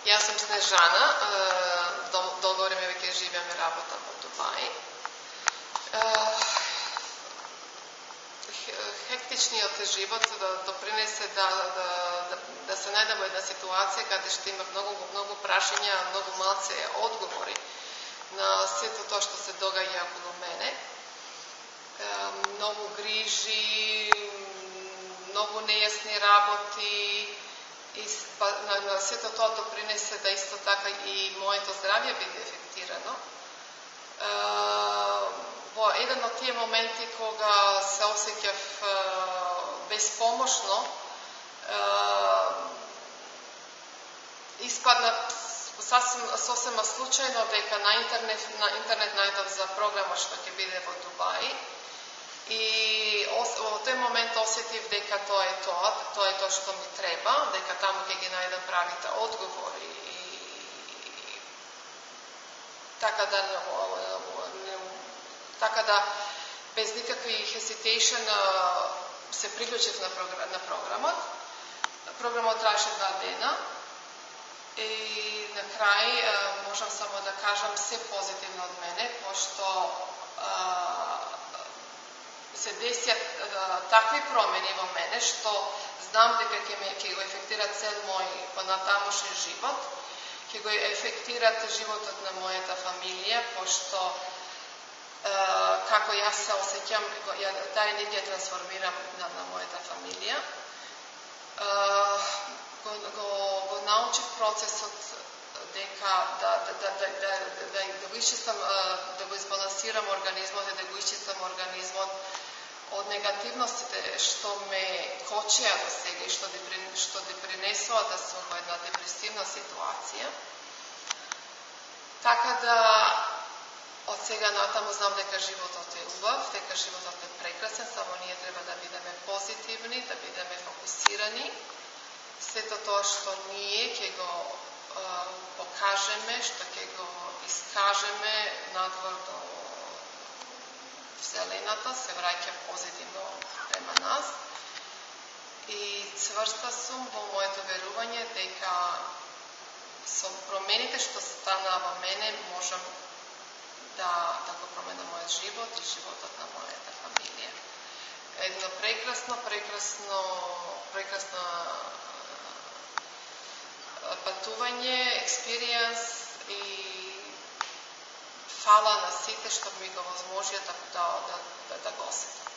Јас сум Снежана, долго време веќе живеам и работам во Дубај. Хектичниот живот допринесе да се најдам во една ситуација каде што има многу прашања, многу малце одговори на сето тоа што се догаѓа околу мене. Многу грижи, многу нејасни работи, и на сето тоа допринесе да исто така и моето здравје биде ефектирано. Во еден од тие моменти кога се осеќав безпомошно, испадна сосема случајно дека на интернет најдов за програма што ќе биде во Дубај. И во тој момент осетив дека тоа е тоа што ми треба, дека таму ќе ги најдам правите одговори и така да без никакви hesitation се приклучив на програмот. Програмот траеше 2 дена и на крај можам само да кажам се позитивно од мене, пошто се десија такви промени во мене, што знам дека ќе го ефектират цел мој понатамошен живот, ќе го ефектират животот на мојата фамилија, пошто како јас се осеќам, таа енергија трансформирам на мојата фамилија. Го научив процесот дека да го исчистам, да го избалансирам организмот и да го исчистам организмот од негативностите што ме кочеа до сега и што допринесува да сум во една депресивна ситуација. Така да од сега натаму знам дека животот е убав, дека животот е прекрасен, само ние треба да бидеме позитивни, да бидеме фокусирани. Сето тоа што ние ќе го покажеме, што ќе го искажеме надвор до Вселената, се враќа позитивно према нас. И цврста сум во моето верување дека со промените што стана во мене можам да го променам мојот живот и животот на мојата фамилија. Едно прекрасно патување, експириенс и фала на сите што ми го возможија да го осетам.